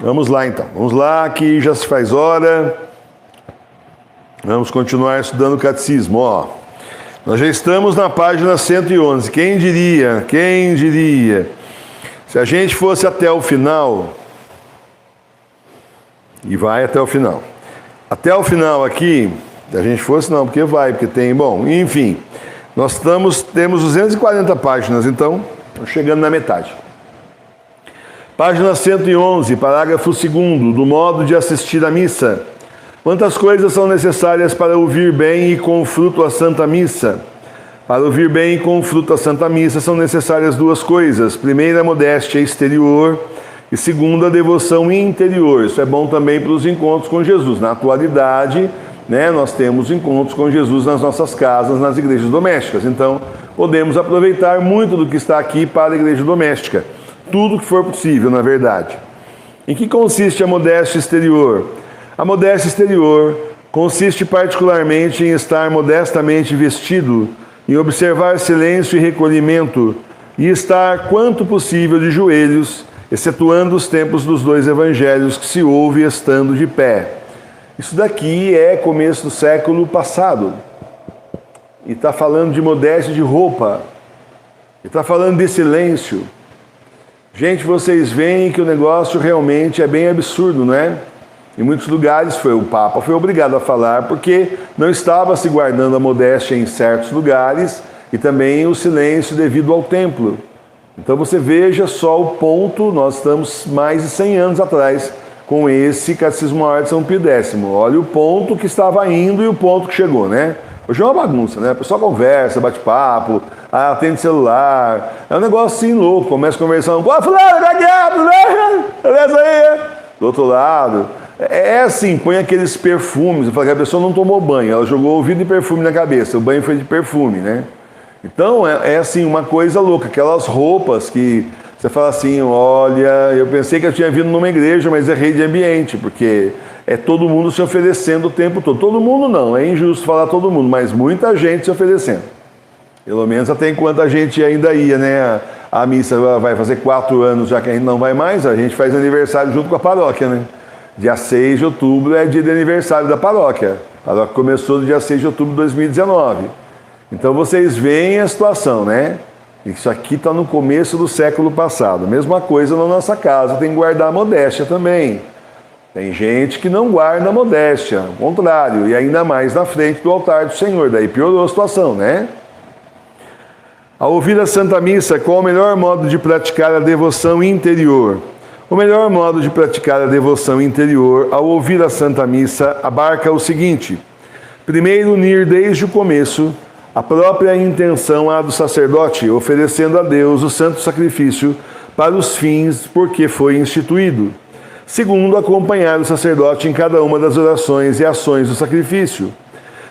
Vamos lá então, vamos lá que já se faz hora. Vamos continuar estudando o catecismo, ó. Nós já estamos na página 111, quem diria, se a gente fosse até o final, e vai até o final. Até o final aqui, se a gente fosse não, porque tem, bom, enfim, nós temos 240 páginas, então, chegando na metade. Página 111, parágrafo 2º, do modo de assistir à missa. Quantas coisas são necessárias para ouvir bem e com fruto a Santa Missa? Para ouvir bem e com fruto a Santa Missa são necessárias duas coisas. Primeira, a modéstia exterior e segunda, a devoção interior. Isso é bom também para os encontros com Jesus. Na atualidade, nós temos encontros com Jesus nas nossas casas, nas igrejas domésticas. Então, podemos aproveitar muito do que está aqui para a igreja doméstica. Tudo que for possível, na verdade. Em que consiste a modéstia exterior? A modéstia exterior consiste particularmente em estar modestamente vestido, em observar silêncio e recolhimento, e estar, quanto possível, de joelhos, excetuando os tempos dos dois evangelhos que se ouve estando de pé. Isso daqui é começo do século passado. E está falando de modéstia de roupa. E está falando de silêncio. Gente, vocês veem que o negócio realmente é bem absurdo, não é? Em muitos lugares o Papa foi obrigado a falar porque não estava se guardando a modéstia em certos lugares e também o silêncio devido ao templo. Então você veja só o ponto, nós estamos mais de 100 anos atrás com esse Catecismo Maior de São Pio X. Olha o ponto que estava indo e o ponto que chegou, né? Hoje é uma bagunça, né? O pessoal conversa, bate papo, atende celular. É um negócio assim louco, começa conversando. Pô, fulano, gagueado, né? Beleza aí? Do outro lado. É assim, põe aqueles perfumes. Eu falo que a pessoa não tomou banho, ela jogou ouvido de perfume na cabeça. O banho foi de perfume, né? Então, é assim, uma coisa louca. Aquelas roupas que você fala assim, olha, eu pensei que eu tinha vindo numa igreja, mas errei de ambiente, porque é todo mundo se oferecendo o tempo todo. Todo mundo não, é injusto falar todo mundo, mas muita gente se oferecendo. Pelo menos até enquanto a gente ainda ia, né? A missa vai fazer 4 anos, já que a gente não vai mais, a gente faz aniversário junto com a paróquia, né? Dia 6 de outubro é dia de aniversário da paróquia. A paróquia começou no dia 6 de outubro de 2019. Então vocês veem a situação, né? Isso aqui está no começo do século passado. Mesma coisa na nossa casa, tem que guardar a modéstia também. Tem gente que não guarda a modéstia, ao contrário, e ainda mais na frente do altar do Senhor. Daí piorou a situação, né? Ao ouvir a Santa Missa, qual o melhor modo de praticar a devoção interior? O melhor modo de praticar a devoção interior ao ouvir a Santa Missa abarca o seguinte: primeiro, unir desde o começo a própria intenção à do sacerdote, oferecendo a Deus o santo sacrifício para os fins por que foi instituído. Segundo, acompanhar o sacerdote em cada uma das orações e ações do sacrifício.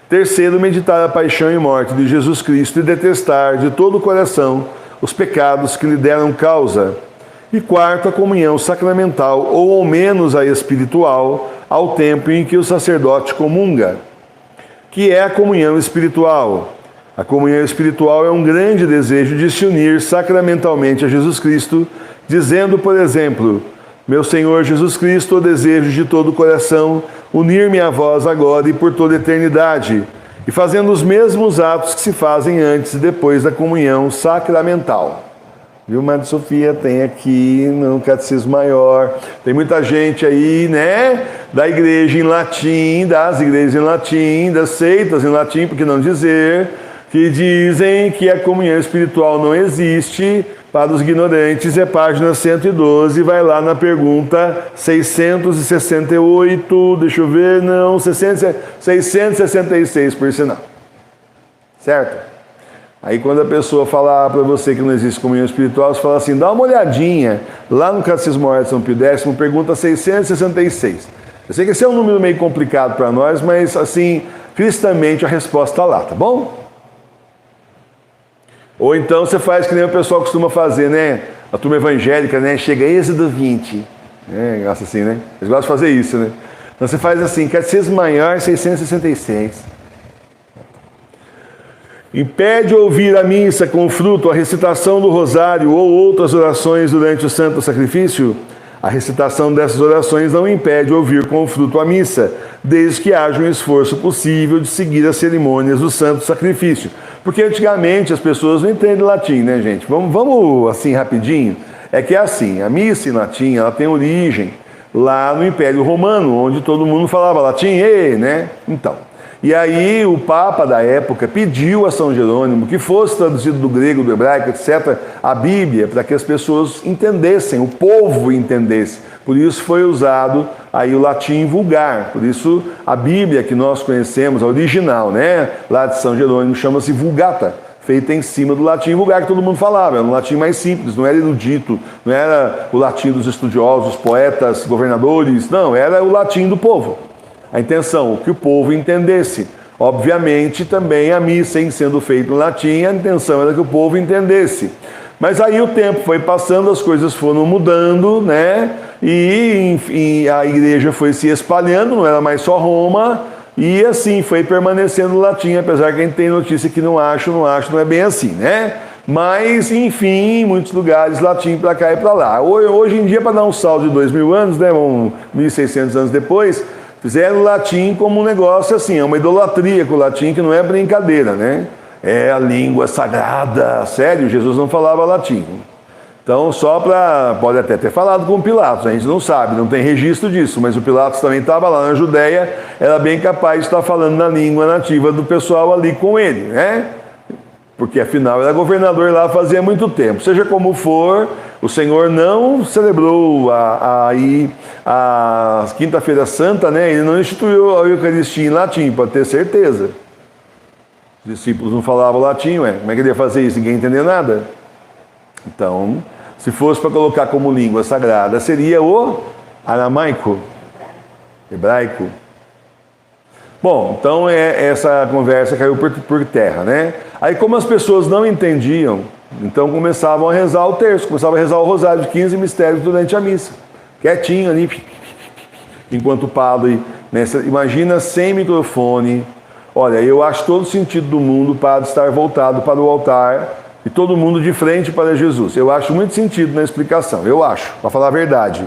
Terceiro, meditar a paixão e morte de Jesus Cristo e detestar de todo o coração os pecados que lhe deram causa. E quarto, a comunhão sacramental, ou ao menos a espiritual, ao tempo em que o sacerdote comunga. Que é a comunhão espiritual? A comunhão espiritual é um grande desejo de se unir sacramentalmente a Jesus Cristo, dizendo, por exemplo, meu Senhor Jesus Cristo, eu desejo de todo o coração unir-me a vós agora e por toda a eternidade, e fazendo os mesmos atos que se fazem antes e depois da comunhão sacramental. Viu, Madre Sofia? Tem aqui no Catecismo Maior. Tem muita gente aí, né? Da igreja em latim, das igrejas em latim, das seitas em latim, por que não dizer, que dizem que a comunhão espiritual não existe. Para os ignorantes, é página 112, vai lá na pergunta 668, deixa eu ver, não, 666, por sinal. Certo? Aí quando a pessoa falar para você que não existe comunhão espiritual, você fala assim, dá uma olhadinha lá no Catecismo Maior de São Pio X, pergunta 666. Eu sei que esse é um número meio complicado para nós, mas assim, cristamente a resposta está lá, tá bom? Ou então você faz que nem o pessoal costuma fazer, né? A turma evangélica, né? Chega Êxodo 20. Negócio assim, né? Eles gostam de fazer isso, né? Então você faz assim, Catecismo Maior 666. Impede ouvir a missa com fruto, a recitação do rosário ou outras orações durante o santo sacrifício? A recitação dessas orações não impede ouvir com fruto a missa, desde que haja um esforço possível de seguir as cerimônias do santo sacrifício. Porque antigamente as pessoas não entendem latim, né, gente? Vamos assim rapidinho. É que é assim, a missa em latim, ela tem origem lá no Império Romano, onde todo mundo falava latim, né? Então, e aí o Papa da época pediu a São Jerônimo que fosse traduzido do grego, do hebraico, etc., a Bíblia, para que as pessoas entendessem, o povo entendesse. Por isso foi usado aí o latim vulgar. Por isso a Bíblia que nós conhecemos, a original, né, lá de São Jerônimo, chama-se Vulgata, feita em cima do latim vulgar que todo mundo falava. Era um latim mais simples, não era erudito, não era o latim dos estudiosos, poetas, governadores, não, era o latim do povo. A intenção, que o povo entendesse. Obviamente também a missa, em sendo feita em latim, a intenção era que o povo entendesse. Mas aí o tempo foi passando, as coisas foram mudando, né? E enfim, a igreja foi se espalhando, não era mais só Roma, e assim foi permanecendo o latim, apesar que a gente tem notícia que não é bem assim, né? Mas, enfim, em muitos lugares, latim para cá e para lá. Hoje em dia, para dar um salto de 2000 anos, né, 1.600 anos depois, fizeram o latim como um negócio assim, é uma idolatria com o latim que não é brincadeira, né? É a língua sagrada, sério, Jesus não falava latim. Então, pode até ter falado com Pilatos, a gente não sabe, não tem registro disso, mas o Pilatos também estava lá na Judéia, era bem capaz de estar falando na língua nativa do pessoal ali com ele, né? Porque afinal era governador lá fazia muito tempo. Seja como for, o Senhor não celebrou a Quinta-feira Santa, né? Ele não instituiu a Eucaristia em latim, pode ter certeza. Os discípulos não falavam latim, como é que ele ia fazer isso? Ninguém entendeu nada. Então, se fosse para colocar como língua sagrada, seria o aramaico, hebraico. Bom, então essa conversa caiu por terra, né? Aí como as pessoas não entendiam, então começavam a rezar o terço, começavam a rezar o rosário de 15 mistérios durante a missa. Quietinho ali, enquanto o padre, né? Imagina sem microfone. Olha, eu acho todo sentido do mundo o padre estar voltado para o altar e todo mundo de frente para Jesus. Eu acho muito sentido na explicação, eu acho, para falar a verdade.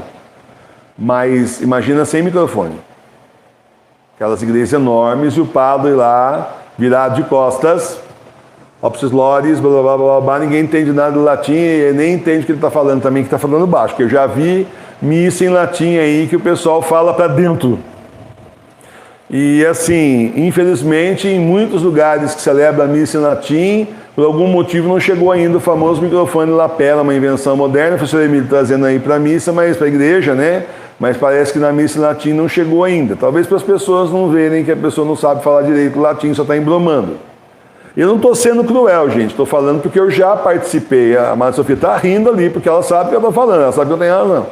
Mas imagina sem microfone. Aquelas igrejas enormes e o padre lá, virado de costas, opsis lores, blá, blá, blá, blá, ninguém entende nada do latim e nem entende o que ele está falando também, que está falando baixo, porque eu já vi missa em latim aí que o pessoal fala para dentro. E assim, infelizmente, em muitos lugares que celebra a missa em latim, por algum motivo não chegou ainda o famoso microfone lapela, uma invenção moderna, o professor Emílio trazendo aí para a missa, mas para a igreja, né? Mas parece que na missa em latim não chegou ainda. Talvez para as pessoas não verem que a pessoa não sabe falar direito o latim, só está embromando. Eu não estou sendo cruel, gente, estou falando porque eu já participei. A Maria Sofia está rindo ali, porque ela sabe o que eu estou falando, ela sabe que eu tenho razão.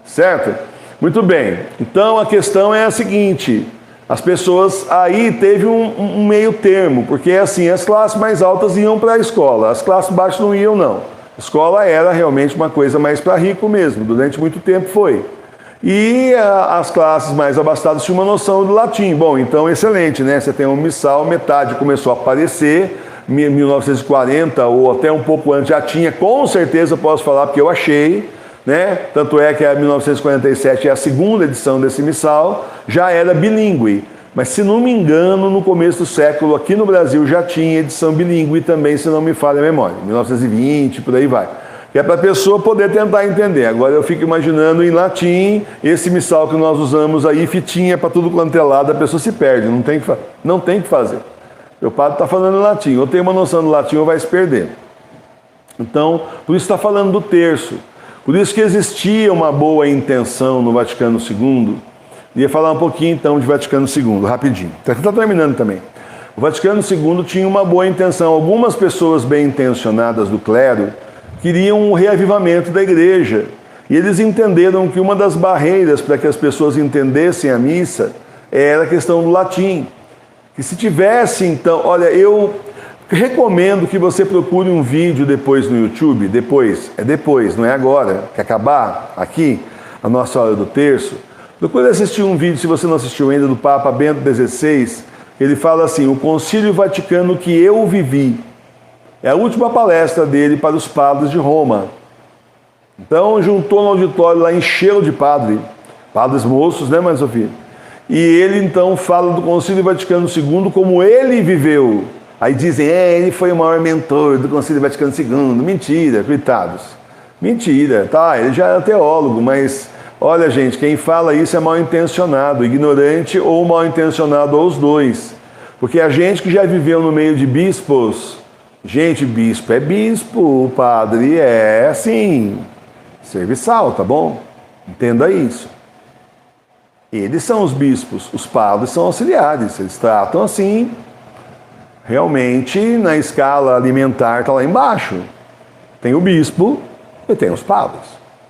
Certo? Muito bem. Então a questão é a seguinte: as pessoas aí teve um meio termo, porque assim, as classes mais altas iam para a escola, as classes baixas não iam, não. A escola era realmente uma coisa mais para rico mesmo, durante muito tempo foi. E as classes mais abastadas tinham uma noção do latim. Bom, então excelente, né? Você tem um missal, metade começou a aparecer, 1940 ou até um pouco antes já tinha, com certeza posso falar, porque eu achei, né? Tanto é que a 1947 é a segunda edição desse missal, já era bilíngue. Mas se não me engano, no começo do século, aqui no Brasil já tinha edição bilíngue também, se não me falha a memória, 1920, por aí vai. Que é para a pessoa poder tentar entender. Agora eu fico imaginando em latim, esse missal que nós usamos aí, fitinha para tudo quanto é lado, a pessoa se perde, não tem que fazer. O padre está falando em latim, ou tem uma noção do latim ou vai se perder. Então, por isso está falando do terço. Por isso que existia uma boa intenção no Vaticano II. Ia falar um pouquinho então de Vaticano II, rapidinho. Está terminando também. O Vaticano II tinha uma boa intenção. Algumas pessoas bem intencionadas do clero queriam um reavivamento da igreja. E eles entenderam que uma das barreiras para que as pessoas entendessem a missa era a questão do latim. Que se tivesse, então, olha, eu recomendo que você procure um vídeo depois no YouTube, depois, não é agora, que acabar aqui, a nossa hora do terço. Procure assistir um vídeo, se você não assistiu ainda, do Papa Bento XVI, ele fala assim: o Concílio Vaticano que eu vivi. É a última palestra dele para os padres de Roma. Então juntou no auditório lá, encheu de padres moços, né, Maria Sofia? E ele então fala do Concílio Vaticano II como ele viveu. Aí dizem, ele foi o maior mentor do Concílio Vaticano II. Mentira, coitados. Mentira, tá, ele já era teólogo, mas olha, gente, quem fala isso é mal intencionado, ignorante ou mal intencionado, ou os dois. Porque a gente que já viveu no meio de bispos, gente, bispo é bispo, o padre é assim, serviçal, tá bom? Entenda isso. Eles são os bispos, os padres são auxiliares, eles tratam assim, realmente na escala alimentar está lá embaixo. Tem o bispo e tem os padres.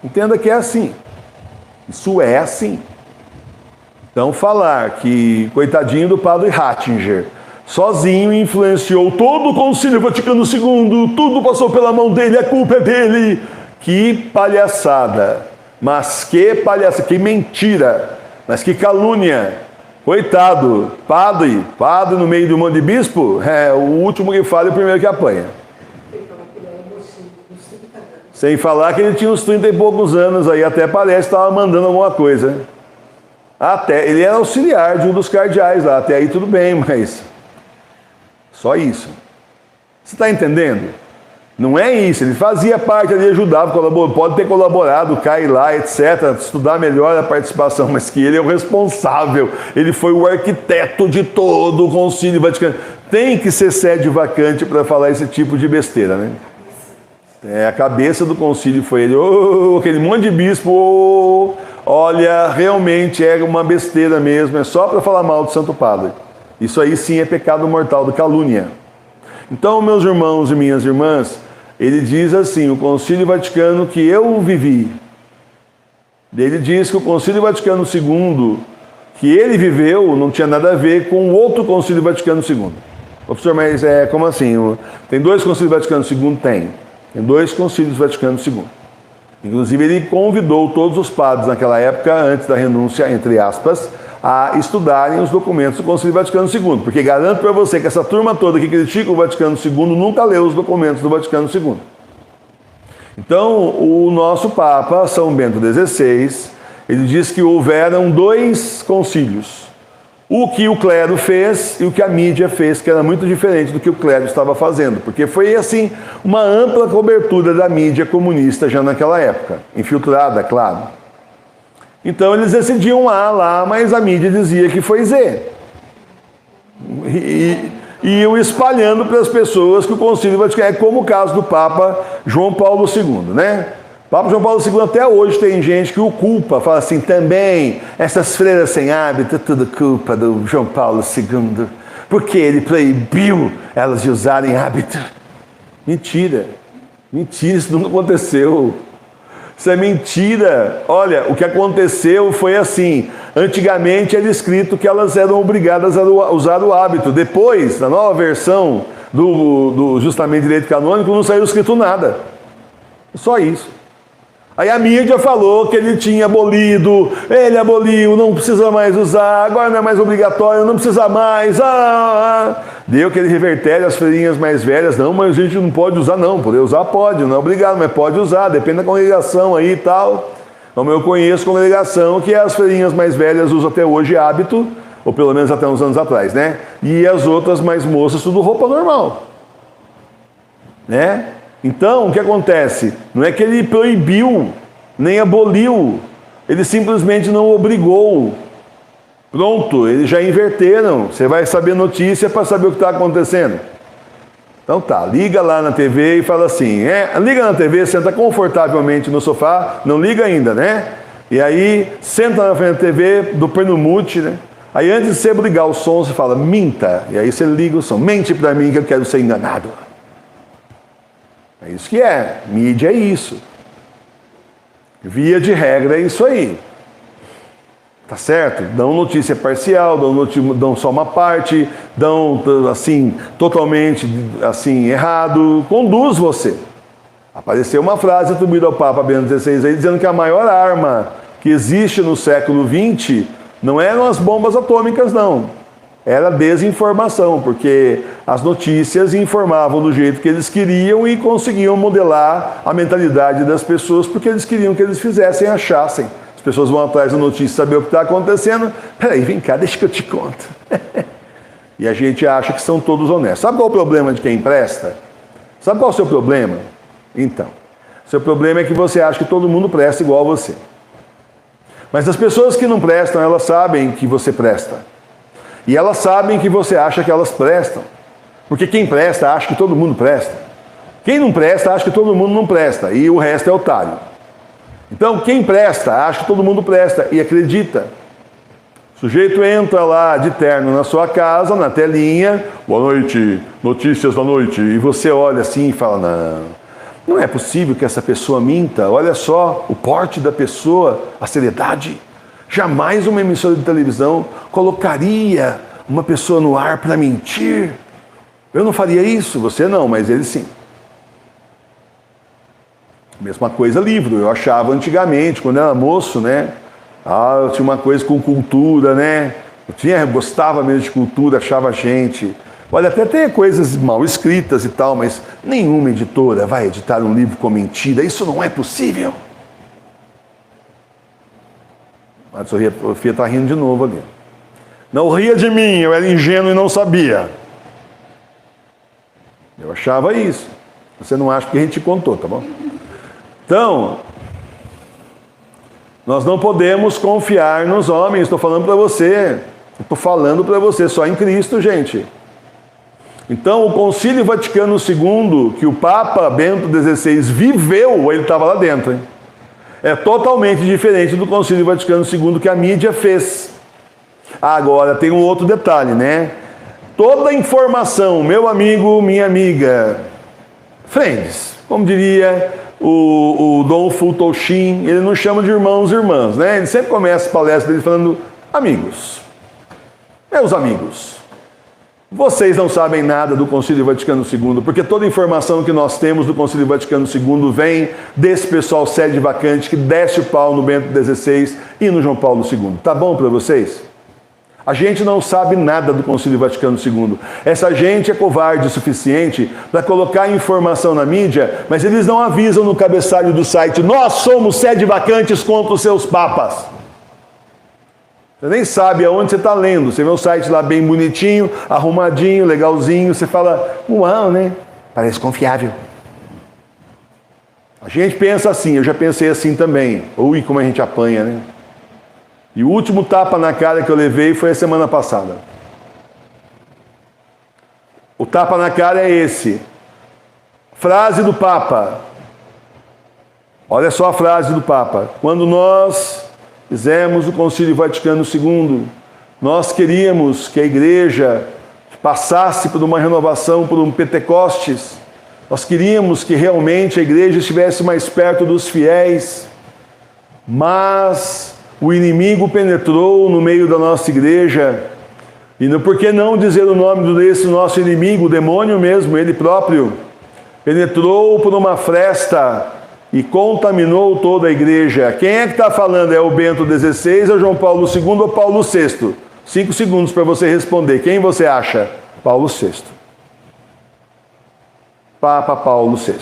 Entenda que é assim. Isso é assim. Então falar que, coitadinho do padre Ratzinger, sozinho influenciou todo o Concílio Vaticano II, tudo passou pela mão dele, a culpa é dele. Que palhaçada. Mas que palhaçada, que mentira. Mas que calúnia. Coitado, padre no meio de um monte de bispo, é o último que fala e o primeiro que apanha. Sem falar que ele tinha uns 30 e poucos anos aí, até parece que estava mandando alguma coisa. Até, ele era auxiliar de um dos cardeais lá, até aí tudo bem, mas só isso. Você está entendendo? Não é isso, ele fazia parte ali, ajudava, pode ter colaborado, cair lá, etc., estudar melhor a participação, mas que ele é o responsável, ele foi o arquiteto de todo o Concílio Vaticano. Tem que ser sede vacante para falar esse tipo de besteira, né? A cabeça do concílio foi ele, aquele monte de bispo, olha, realmente é uma besteira mesmo, é só para falar mal do Santo Padre. Isso aí sim é pecado mortal, de calúnia. Então, meus irmãos e minhas irmãs, ele diz assim, o Concílio Vaticano que eu vivi, ele diz que o Concílio Vaticano II, que ele viveu, não tinha nada a ver com o outro Concílio Vaticano II. Professor, mas como assim? Tem dois Concílios Vaticano II? Tem 2 Concílios Vaticano II. Inclusive, ele convidou todos os padres naquela época, antes da renúncia, entre aspas, a estudarem os documentos do Concílio Vaticano II. Porque garanto para você que essa turma toda que critica o Vaticano II nunca leu os documentos do Vaticano II. Então, o nosso Papa, São Bento XVI, ele diz que houveram 2 concílios. O que o clero fez e o que a mídia fez, que era muito diferente do que o clero estava fazendo, porque foi, assim, uma ampla cobertura da mídia comunista já naquela época, infiltrada, claro. Então eles decidiam A lá, mas a mídia dizia que foi Z. E iam espalhando para as pessoas que o Concílio Vaticano é como o caso do Papa João Paulo II, né? Papa João Paulo II até hoje tem gente que o culpa, fala assim, também, essas freiras sem hábito, é tudo culpa do João Paulo II, porque ele proibiu elas de usarem hábito. Mentira, mentira, isso nunca aconteceu. Isso é mentira. Olha, o que aconteceu foi assim, antigamente era escrito que elas eram obrigadas a usar o hábito, depois, na nova versão do justamente direito canônico, não saiu escrito nada. Só isso. Aí a mídia falou que ele tinha abolido, ele aboliu, não precisa mais usar, agora não é mais obrigatório, não precisa mais. Deu aquele revertério às freirinhas mais velhas, não, mas a gente não pode usar não, poder usar pode, não é obrigado, mas pode usar, depende da congregação aí e tal. Como eu conheço congregação que as freirinhas mais velhas usam até hoje hábito, ou pelo menos até uns anos atrás, né? E as outras mais moças tudo roupa normal, né? Então, o que acontece? Não é que ele proibiu, nem aboliu, ele simplesmente não obrigou. Pronto, eles já inverteram. Você vai saber notícia para saber o que está acontecendo. Então tá, liga lá na TV e fala assim, liga na TV, senta confortavelmente no sofá, não liga ainda, né? E aí, senta na frente da TV, do pernomute, né? Aí antes de você ligar o som, você fala, minta. E aí você liga o som, mente para mim que eu quero ser enganado. É isso que é, mídia é isso. Via de regra é isso aí. Tá certo? Dão notícia parcial, dão só uma parte, dão assim, totalmente assim, errado, conduz você. Apareceu uma frase atribuída ao Papa Bento XVI aí, dizendo que a maior arma que existe no século XX não eram as bombas atômicas, não. Era desinformação, porque as notícias informavam do jeito que eles queriam e conseguiam modelar a mentalidade das pessoas, porque eles queriam que eles fizessem, achassem. As pessoas vão atrás da notícia saber o que está acontecendo. Peraí, vem cá, deixa que eu te conto. E a gente acha que são todos honestos. Sabe qual é o problema de quem presta? Sabe qual é o seu problema? Então, seu problema é que você acha que todo mundo presta igual a você. Mas as pessoas que não prestam, elas sabem que você presta. E elas sabem que você acha que elas prestam. Porque quem presta acha que todo mundo presta. Quem não presta acha que todo mundo não presta. E o resto é otário. Então, quem presta acha que todo mundo presta e acredita. O sujeito entra lá de terno na sua casa, na telinha, boa noite, notícias da noite, e você olha assim e fala, não é possível que essa pessoa minta, olha só o porte da pessoa, a seriedade. Jamais uma emissora de televisão colocaria uma pessoa no ar para mentir. Eu não faria isso, você não, mas ele sim. Mesma coisa livro, eu achava antigamente, quando eu era moço, né? Eu tinha uma coisa com cultura, né? Eu gostava mesmo de cultura, achava gente. Olha, até tem coisas mal escritas e tal, mas nenhuma editora vai editar um livro com mentira, isso não é possível. A Sofia está rindo de novo ali. Não ria de mim, eu era ingênuo e não sabia. Eu achava isso. Você não acha que a gente te contou, tá bom? Então, nós não podemos confiar nos homens, estou falando para você. Estou falando para você, só em Cristo, gente. Então, o Concílio Vaticano II, que o Papa Bento XVI viveu, ele estava lá dentro, hein? É totalmente diferente do Concílio Vaticano II que a mídia fez. Agora, tem um outro detalhe, né? Toda informação, meu amigo, minha amiga, friends, como diria o Dom Fultochin, ele não chama de irmãos e irmãs, né? Ele sempre começa a palestra dele falando, amigos, meus amigos, vocês não sabem nada do Concílio Vaticano II, porque toda a informação que nós temos do Concílio Vaticano II vem desse pessoal sede vacante que desce o pau no Bento XVI e no João Paulo II. Tá bom para vocês? A gente não sabe nada do Concílio Vaticano II. Essa gente é covarde o suficiente para colocar informação na mídia, mas eles não avisam no cabeçalho do site, nós somos sede vacantes contra os seus papas. Você nem sabe aonde você está lendo. Você vê o site lá bem bonitinho, arrumadinho, legalzinho. Você fala, uau, né? Parece confiável. A gente pensa assim, eu já pensei assim também. Ui, como a gente apanha, né? E o último tapa na cara que eu levei foi a semana passada. O tapa na cara é esse. Frase do Papa. Olha só a frase do Papa. Quando nós fizemos o Concílio Vaticano II, nós queríamos que a igreja passasse por uma renovação, por um Pentecostes. Nós queríamos que realmente a igreja estivesse mais perto dos fiéis, mas o inimigo penetrou no meio da nossa igreja. E por que não dizer o nome desse nosso inimigo, o demônio mesmo, ele próprio, penetrou por uma fresta e contaminou toda a igreja. Quem é que está falando? É o Bento XVI, é o João Paulo II ou Paulo VI? 5 segundos para você responder. Quem você acha? Paulo VI. Papa Paulo VI.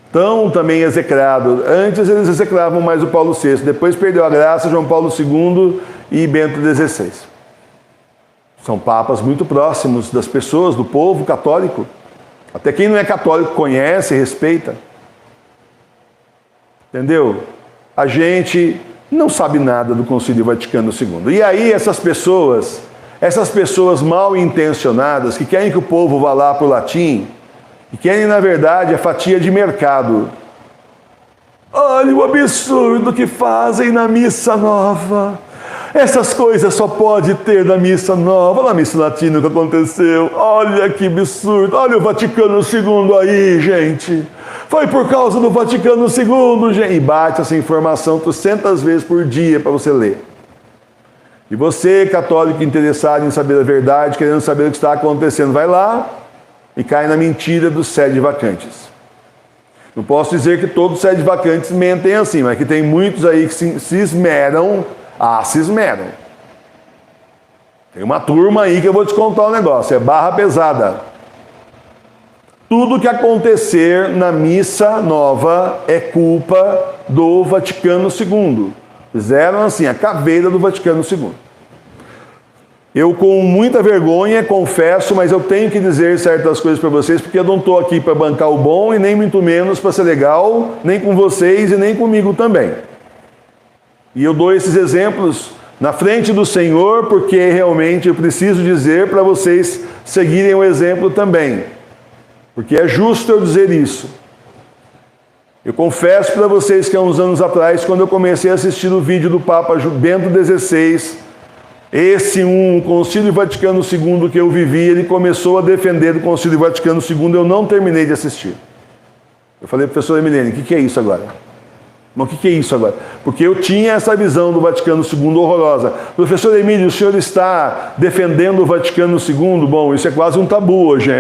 Tão também execrado. Antes eles execravam mais o Paulo VI. Depois perdeu a graça João Paulo II e Bento XVI. São papas muito próximos das pessoas, do povo católico. Até quem não é católico conhece e respeita. Entendeu? A gente não sabe nada do Concílio Vaticano II. E aí essas pessoas mal intencionadas, que querem que o povo vá lá para o latim, que querem, na verdade, a fatia de mercado. Olha o absurdo que fazem na missa nova. Essas coisas só pode ter na missa nova, na missa latina que aconteceu. Olha que absurdo. Olha o Vaticano II aí, gente. Foi por causa do Vaticano II, gente. E bate essa informação 300 vezes por dia para você ler. E você, católico interessado em saber a verdade, querendo saber o que está acontecendo, vai lá e cai na mentira dos sede vacantes. Não posso dizer que todos os sede vacantes mentem assim, mas que tem muitos aí que se esmeram. Se esmeram. Tem uma turma aí que eu vou te contar um negócio, é barra pesada. Tudo que acontecer na missa nova é culpa do Vaticano II. Fizeram assim, a caveira do Vaticano II. Eu, com muita vergonha, confesso, mas eu tenho que dizer certas coisas para vocês, porque eu não estou aqui para bancar o bom e nem muito menos para ser legal, nem com vocês e nem comigo também. E eu dou esses exemplos na frente do Senhor, porque realmente eu preciso dizer para vocês seguirem o exemplo também. Porque é justo eu dizer isso. Eu confesso para vocês que há uns anos atrás, quando eu comecei a assistir o vídeo do Papa Bento XVI, Concílio Vaticano II que eu vivi, ele começou a defender o Concílio Vaticano II, eu não terminei de assistir. Eu falei, professor Emilene, o que é isso agora? Mas o que é isso agora? Porque eu tinha essa visão do Vaticano II horrorosa. Professor Emílio, o senhor está defendendo o Vaticano II? Bom, isso é quase um tabu hoje,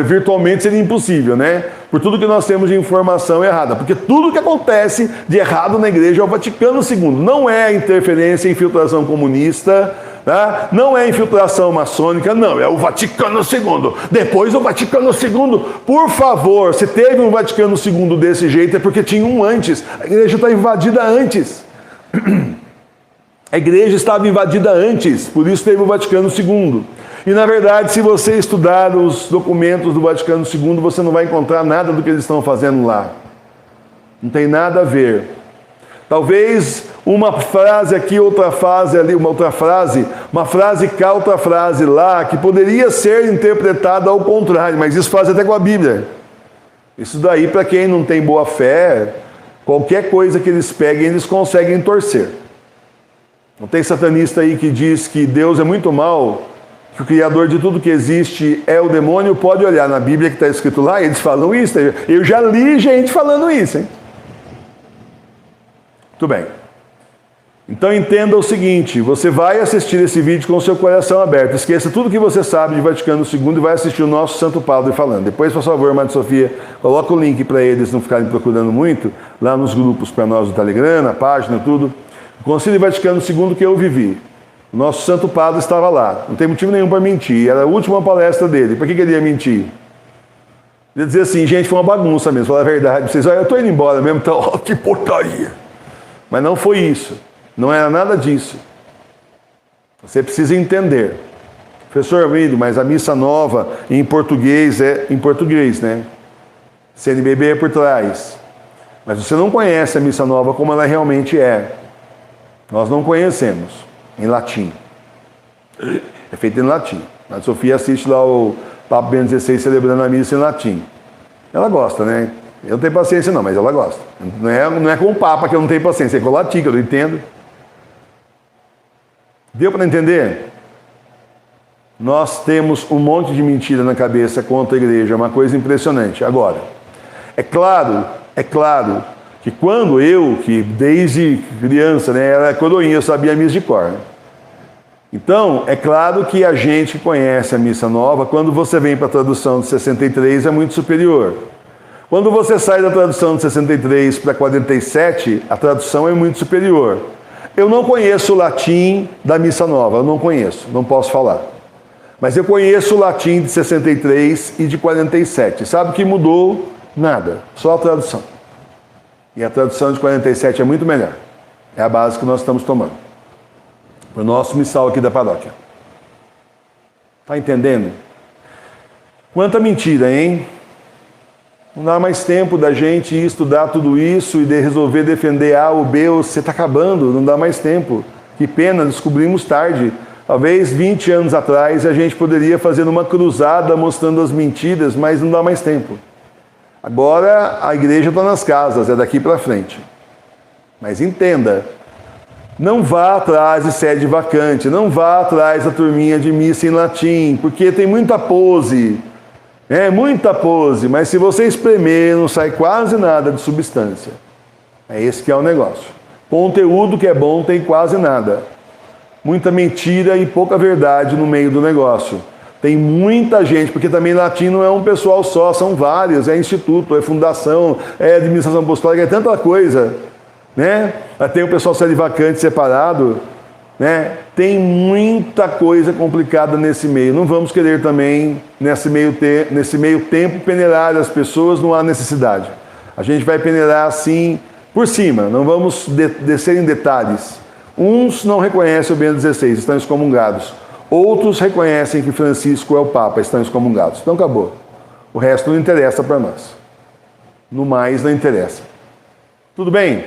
virtualmente seria impossível, né? Por tudo que nós temos de informação errada. Porque tudo que acontece de errado na igreja é o Vaticano II. Não é interferência, infiltração comunista, tá? Não é infiltração maçônica, não, é o Vaticano II. Depois o Vaticano II, por favor, se teve um Vaticano II desse jeito é porque tinha um antes. A igreja está invadida antes. A igreja estava invadida antes, por isso teve o Vaticano II. E na verdade, se você estudar os documentos do Vaticano II, você não vai encontrar nada do que eles estão fazendo lá. Não tem nada a ver. Talvez uma frase aqui, outra frase ali, uma frase cá, outra frase lá, que poderia ser interpretada ao contrário, mas isso faz até com a Bíblia. Isso daí, para quem não tem boa fé, qualquer coisa que eles peguem, eles conseguem torcer. Não tem satanista aí que diz que Deus é muito mau, que o criador de tudo que existe é o demônio? Pode olhar na Bíblia que está escrito lá, eles falam isso. Eu já li gente falando isso, hein? Muito bem. Então entenda o seguinte, você vai assistir esse vídeo com o seu coração aberto. Esqueça tudo que você sabe de Vaticano II e vai assistir o nosso Santo Padre falando. Depois, por favor, Madre Sofia, coloca o link para eles não ficarem procurando muito, lá nos grupos para nós do Telegram, na página, tudo. O Concílio Vaticano II que eu vivi. O nosso Santo Padre estava lá. Não tem motivo nenhum para mentir. Era a última palestra dele. Por que ele ia mentir? Ele ia dizer assim, gente, foi uma bagunça mesmo. Falar a verdade para vocês. Olha, eu estou indo embora mesmo. Então, oh, que porcaria. Mas não foi isso. Não era nada disso. Você precisa entender. Professor Emílio, mas a missa nova em português é em português, né? CNBB é por trás. Mas você não conhece a missa nova como ela realmente é. Nós não conhecemos. Em latim. É feito em latim. A Sofia assiste lá o Papa Bento XVI celebrando a missa em latim. Ela gosta, né? Eu não tenho paciência não, mas ela gosta. Não é com o Papa que eu não tenho paciência, é com o latim que eu não entendo. Deu para entender? Nós temos um monte de mentira na cabeça contra a igreja, uma coisa impressionante. Agora, é claro que quando eu, que desde criança, né, era coroinha, eu sabia a missa de cor. Então, é claro que a gente que conhece a missa nova, quando você vem para a tradução de 63, é muito superior. Quando você sai da tradução de 63 para 47, a tradução é muito superior. Eu não conheço o latim da missa nova, eu não conheço, não posso falar. Mas eu conheço o latim de 63 e de 47. Sabe o que mudou? Nada, só a tradução. E a tradução de 47 é muito melhor. É a base que nós estamos tomando. Para o nosso missal aqui da paróquia. Está entendendo? Quanta mentira, hein? Não dá mais tempo da gente estudar tudo isso e de resolver defender A ou B, ou você está acabando, não dá mais tempo. Que pena, descobrimos tarde. Talvez 20 anos atrás a gente poderia fazer uma cruzada mostrando as mentiras, mas não dá mais tempo. Agora a igreja está nas casas, é daqui para frente. Mas entenda, não vá atrás de sede vacante, não vá atrás da turminha de missa em latim, porque tem muita pose, muita pose, mas se você espremer não sai quase nada de substância. É esse que é o negócio. Conteúdo que é bom tem quase nada. Muita mentira e pouca verdade no meio do negócio. Tem muita gente, porque também latim não é um pessoal só, são vários, é instituto, é fundação, é administração apostólica, é tanta coisa, né? Tem o pessoal sede vacante separado, né? Tem muita coisa complicada nesse meio. Não vamos querer também, nesse meio tempo, peneirar as pessoas, não há necessidade. A gente vai peneirar assim, por cima, não vamos descer em detalhes. Uns não reconhecem o Bento XVI, estão excomungados. Outros reconhecem que Francisco é o Papa, estão excomungados. Então acabou. O resto não interessa para nós. No mais, não interessa. Tudo bem?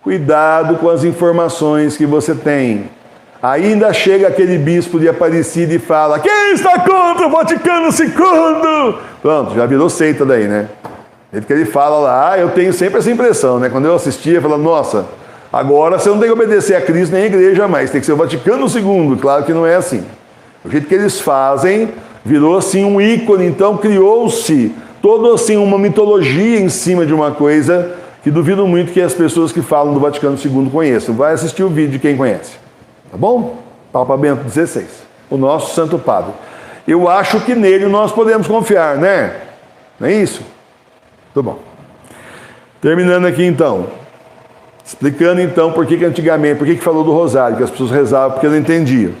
Cuidado com as informações que você tem. Ainda chega aquele bispo de Aparecida e fala: quem está contra o Vaticano II? Pronto, já virou seita daí, né? Ele fala lá, eu tenho sempre essa impressão, né? Quando eu assistia, eu falava: nossa, agora você não tem que obedecer a Cristo nem a igreja mais, tem que ser o Vaticano II. Claro que não é assim. O jeito que eles fazem virou assim um ícone, então criou-se toda assim uma mitologia em cima de uma coisa que duvido muito que as pessoas que falam do Vaticano II conheçam. Vai assistir o vídeo de quem conhece. Tá bom? Papa Bento XVI, o nosso Santo Padre. Eu acho que nele nós podemos confiar, né? Não é isso? Tudo bom. Terminando aqui então. Explicando então por que antigamente, por que falou do rosário, que as pessoas rezavam porque não entendiam.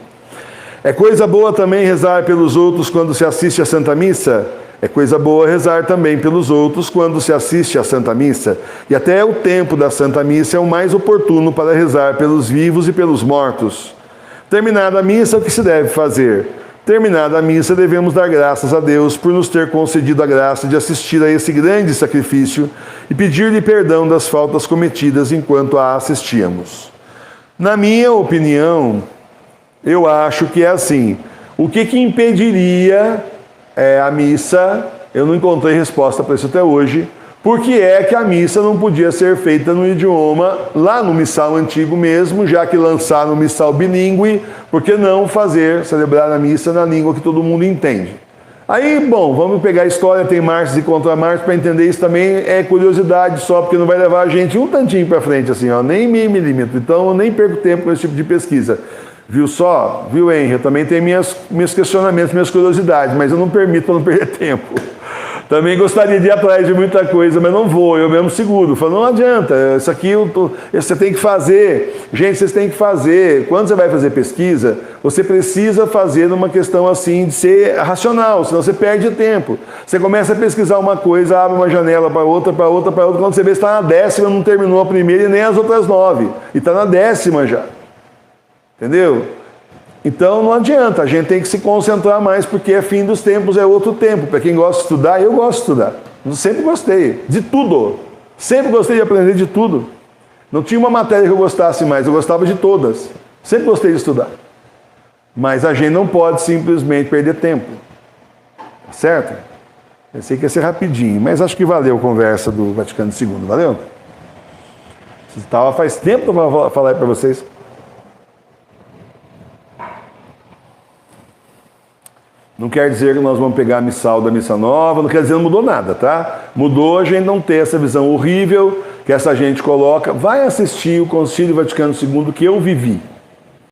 É coisa boa também rezar pelos outros quando se assiste à Santa Missa? É coisa boa rezar também pelos outros quando se assiste à Santa Missa. E até o tempo da Santa Missa é o mais oportuno para rezar pelos vivos e pelos mortos. Terminada a missa, o que se deve fazer? Terminada a missa, devemos dar graças a Deus por nos ter concedido a graça de assistir a esse grande sacrifício e pedir-lhe perdão das faltas cometidas enquanto a assistíamos. Na minha opinião, eu acho que é assim. O que impediria a missa? Eu não encontrei resposta para isso até hoje. Por que é que a missa não podia ser feita no idioma, lá no missal antigo mesmo, já que lançaram o missal bilíngue, por que não celebrar a missa na língua que todo mundo entende? Aí, bom, vamos pegar a história, tem marches e contramarches, para entender isso também é curiosidade só, porque não vai levar a gente um tantinho para frente, assim, ó, nem meio milímetro. Então, eu nem perco tempo com esse tipo de pesquisa. Viu só? Viu, Henry? Eu também tenho meus questionamentos, minhas curiosidades, mas eu não permito para não perder tempo. Também gostaria de ir atrás de muita coisa, mas não vou, eu mesmo seguro. Falo, não adianta, isso aqui você tem que fazer. Gente, vocês têm que fazer. Quando você vai fazer pesquisa, você precisa fazer numa questão assim de ser racional, senão você perde tempo. Você começa a pesquisar uma coisa, abre uma janela para outra, para outra, para outra. Quando você vê, está na 10ª, não terminou a primeira e nem as outras 9. E está na 10ª já. Entendeu? Então não adianta, a gente tem que se concentrar mais, porque é fim dos tempos, é outro tempo. Para quem gosta de estudar, eu gosto de estudar. Eu sempre gostei, de tudo. Sempre gostei de aprender de tudo. Não tinha uma matéria que eu gostasse mais, eu gostava de todas. Sempre gostei de estudar. Mas a gente não pode simplesmente perder tempo. Certo? Eu sei que ia ser rapidinho, mas acho que valeu a conversa do Vaticano II, valeu? Faz tempo para falar para vocês. Não quer dizer que nós vamos pegar a missal da missa nova, não quer dizer que não mudou nada, tá? Mudou a gente não ter essa visão horrível que essa gente coloca. Vai assistir o Concílio Vaticano II que eu vivi.